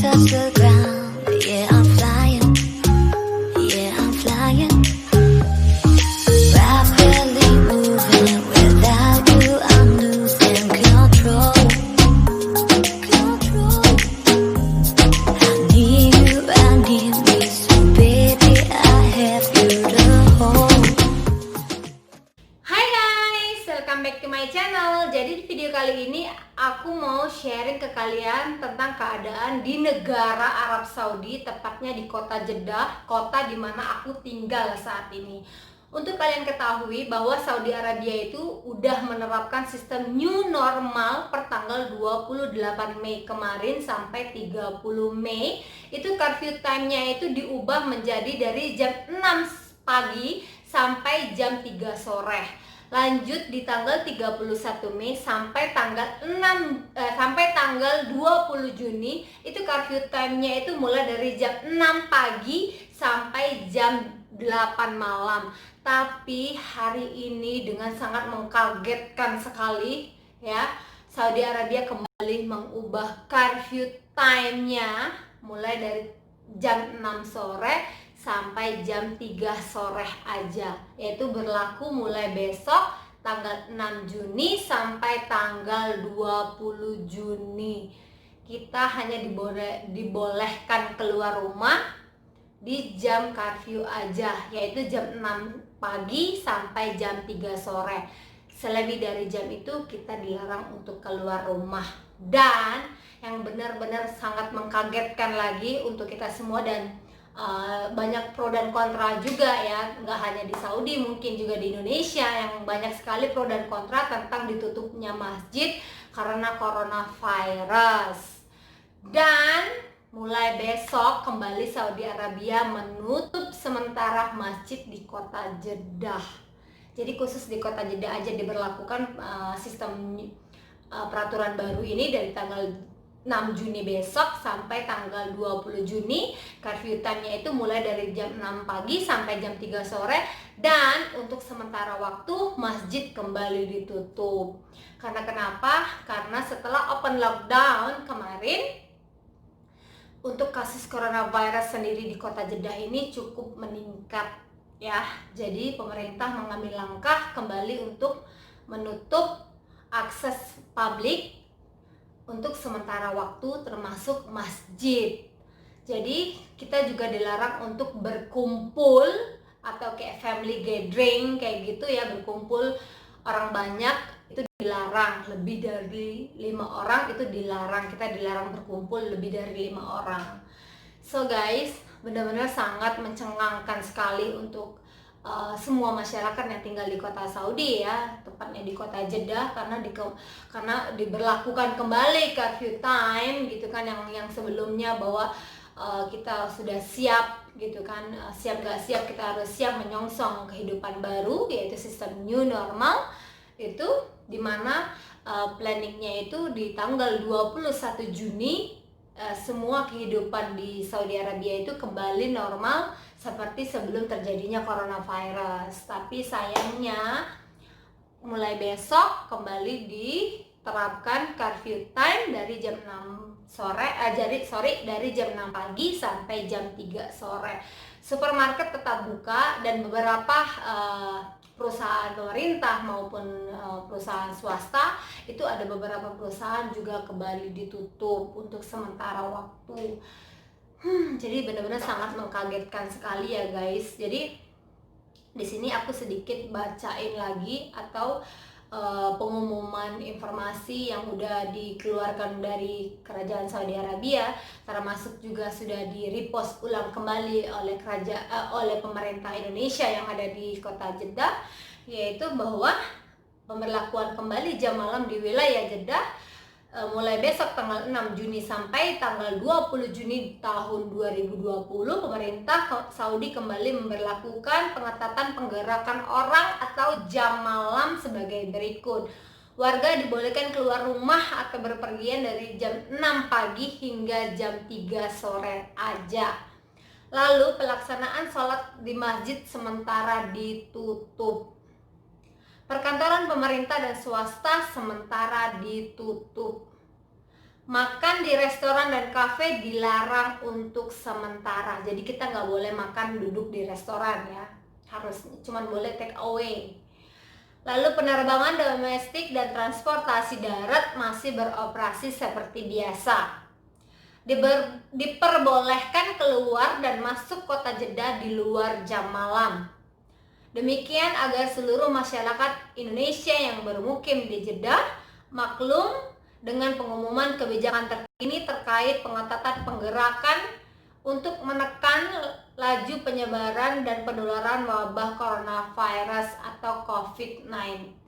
touch the ground. Yeah, I'm flying. Yeah, I'm flying. Rapidly moving. Without you, I'm losing control. I need me, so baby, I have you to hold. Hai guys, welcome back to my channel. Jadi di video kali ini aku mau sharing ke kalian tentang keadaan di negara Arab Saudi, tepatnya di kota Jeddah, kota di mana aku tinggal saat ini. Untuk kalian ketahui bahwa Saudi Arabia itu udah menerapkan sistem new normal per tanggal 28 Mei kemarin sampai 30 Mei. Itu curfew time-nya itu diubah menjadi dari jam 6 pagi sampai jam 3 sore. Lanjut di tanggal 31 Mei sampai tanggal 20 Juni itu curfew time-nya itu mulai dari jam 6 pagi sampai jam 8 malam. Tapi hari ini dengan sangat mengkagetkan sekali ya, Saudi Arabia kembali mengubah curfew time-nya mulai dari jam 6 sore sampai jam 3 sore aja, yaitu berlaku mulai besok tanggal 6 Juni sampai tanggal 20 Juni. Kita hanya dibolehkan keluar rumah di jam curfew aja, yaitu jam 6 pagi sampai jam 3 sore. Selebih dari jam itu kita dilarang untuk keluar rumah. Dan yang benar-benar sangat mengkagetkan lagi untuk kita semua, dan banyak pro dan kontra juga ya, nggak hanya di Saudi, mungkin juga di Indonesia yang banyak sekali pro dan kontra tentang ditutupnya masjid karena coronavirus. Dan mulai besok kembali Saudi Arabia menutup sementara masjid di kota Jeddah. Jadi khusus di kota Jeddah aja diberlakukan sistem peraturan baru ini dari tanggal 6 Juni besok sampai tanggal 20 Juni. Curfew time-nya itu mulai dari jam 6 pagi sampai jam 3 sore. Dan untuk sementara waktu masjid kembali ditutup. Karena kenapa? Karena setelah open lockdown kemarin, untuk kasus coronavirus sendiri di kota Jeddah ini cukup meningkat ya. Jadi pemerintah mengambil langkah kembali untuk menutup akses publik untuk sementara waktu, termasuk masjid. Jadi kita juga dilarang untuk berkumpul atau kayak family gathering kayak gitu ya, berkumpul orang banyak itu dilarang. Lebih dari 5 orang itu dilarang, kita dilarang berkumpul lebih dari 5 orang. So guys, benar-benar sangat mencengangkan sekali untuk semua masyarakat yang tinggal di kota Saudi ya, tepatnya di kota Jeddah, karena diberlakukan kembali curfew time gitu kan, yang sebelumnya bahwa kita sudah siap gitu kan, siap gak siap kita harus siap menyongsong kehidupan baru, yaitu sistem new normal itu, dimana planningnya itu di tanggal 21 Juni semua kehidupan di Saudi Arabia itu kembali normal seperti sebelum terjadinya coronavirus. Tapi sayangnya mulai besok kembali diterapkan curfew time dari jam 6 sore dari jam 6 pagi sampai jam 3 sore. Supermarket tetap buka dan beberapa perusahaan pemerintah maupun perusahaan swasta itu ada beberapa perusahaan juga kembali ditutup untuk sementara waktu. Jadi benar-benar sangat mengkagetkan sekali ya guys. Jadi di sini aku sedikit bacain lagi atau pengumuman informasi yang udah dikeluarkan dari kerajaan Saudi Arabia, termasuk juga sudah di-repost ulang kembali oleh pemerintah Indonesia yang ada di kota Jeddah, yaitu bahwa pemberlakuan kembali jam malam di wilayah Jeddah mulai besok tanggal 6 Juni sampai tanggal 20 Juni tahun 2020, pemerintah Saudi kembali memberlakukan pengetatan penggerakan orang atau jam malam sebagai berikut. Warga dibolehkan keluar rumah atau berpergian dari jam 6 pagi hingga jam 3 sore aja. Lalu pelaksanaan sholat di masjid sementara ditutup. Perkantoran pemerintah dan swasta sementara ditutup. Makan di restoran dan kafe dilarang untuk sementara. Jadi kita nggak boleh makan duduk di restoran ya. Harus cuman boleh take away. Lalu penerbangan domestik dan transportasi darat masih beroperasi seperti biasa. Diperbolehkan keluar dan masuk kota Jeddah di luar jam malam. Demikian agar seluruh masyarakat Indonesia yang bermukim di Jeddah maklum dengan pengumuman kebijakan terkini terkait pengetatan penggerakan untuk menekan laju penyebaran dan penularan wabah coronavirus atau COVID-19.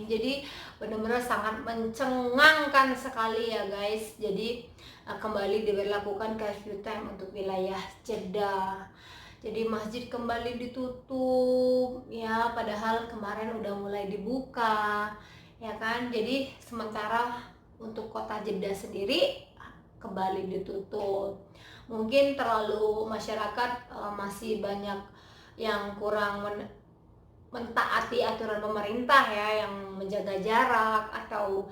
Jadi benar-benar sangat mencengangkan sekali ya guys. Jadi kembali diberlakukan curfew time untuk wilayah Jeddah. Jadi masjid kembali ditutup ya, padahal kemarin udah mulai dibuka ya kan. Jadi sementara untuk kota Jeddah sendiri kembali ditutup. Mungkin terlalu masyarakat masih banyak yang kurang mentaati aturan pemerintah ya, yang menjaga jarak atau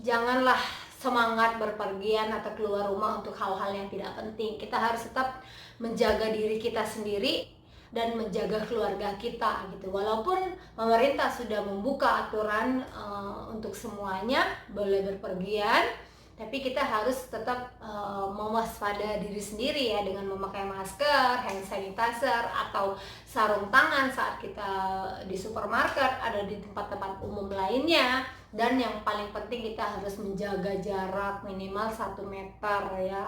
janganlah semangat berpergian atau keluar rumah untuk hal-hal yang tidak penting. Kita harus tetap menjaga diri kita sendiri dan menjaga keluarga kita gitu. Walaupun pemerintah sudah membuka aturan untuk semuanya boleh berpergian, tapi kita harus tetap mewaspada diri sendiri ya, dengan memakai masker, hand sanitizer atau sarung tangan saat kita di supermarket, ada di tempat-tempat umum lainnya. Dan yang paling penting kita harus menjaga jarak minimal 1 meter ya.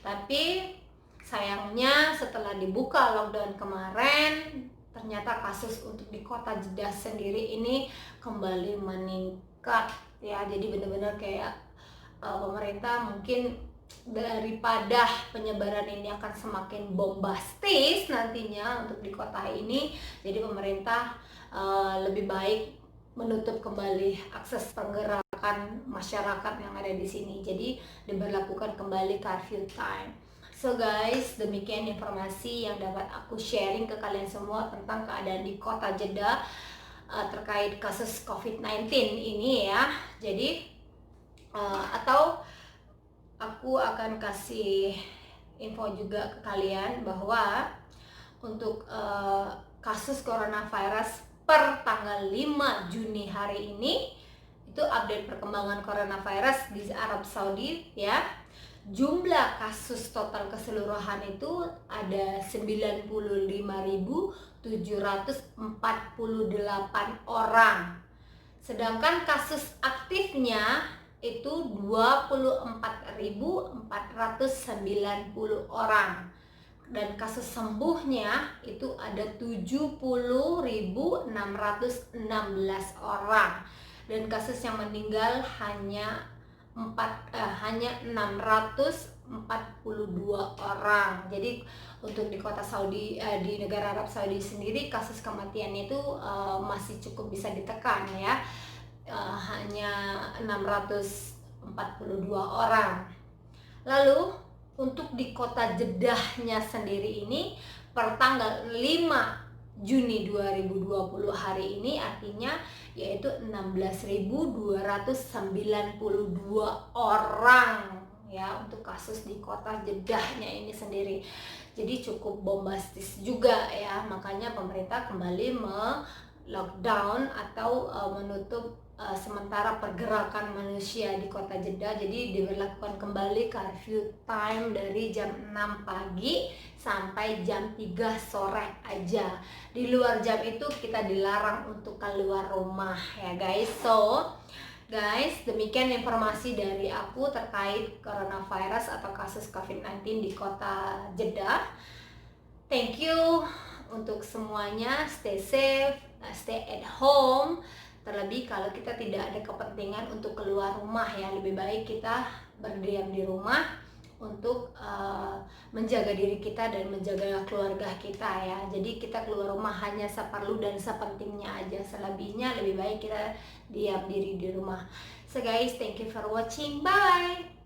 Tapi sayangnya setelah dibuka lockdown kemarin, ternyata kasus untuk di kota Jeddah sendiri ini kembali meningkat ya. Jadi benar-benar kayak pemerintah mungkin daripada penyebaran ini akan semakin bombastis nantinya untuk di kota ini, jadi pemerintah lebih baik menutup kembali akses pergerakan masyarakat yang ada di sini. Jadi diberlakukan kembali curfew time. So guys, demikian informasi yang dapat aku sharing ke kalian semua tentang keadaan di kota Jeddah terkait kasus COVID-19 ini ya. Jadi atau aku akan kasih info juga ke kalian bahwa untuk kasus coronavirus per tanggal 5 Juni hari ini, itu update perkembangan coronavirus di Arab Saudi ya. Jumlah kasus total keseluruhan itu ada 95.748 orang. Sedangkan kasus aktifnya itu 24.490 orang. Dan kasus sembuhnya itu ada 70.616 orang. Dan kasus yang meninggal hanya 642 orang. Jadi untuk di kota Saudi, di negara Arab Saudi sendiri, kasus kematiannya itu masih cukup bisa ditekan ya, hanya 642 orang. Lalu untuk di kota Jeddahnya sendiri ini per tanggal 5 Juni 2020 hari ini, artinya yaitu 16.292 orang ya untuk kasus di kota Jeddahnya ini sendiri. Jadi cukup bombastis juga ya, makanya pemerintah kembali lockdown atau menutup sementara pergerakan manusia di kota Jeddah. Jadi diberlakukan kembali curfew time dari jam 6 pagi sampai jam 3 sore aja. Di luar jam itu kita dilarang untuk keluar rumah ya guys. So guys, demikian informasi dari aku terkait coronavirus atau kasus COVID-19 di kota Jeddah. Thank you untuk semuanya, stay safe, stay at home. Terlebih kalau kita tidak ada kepentingan untuk keluar rumah ya, lebih baik kita berdiam di rumah untuk menjaga diri kita dan menjaga keluarga kita ya. Jadi kita keluar rumah hanya seperlu dan sepentingnya aja, selebihnya lebih baik kita diam diri di rumah. So guys, thank you for watching, bye.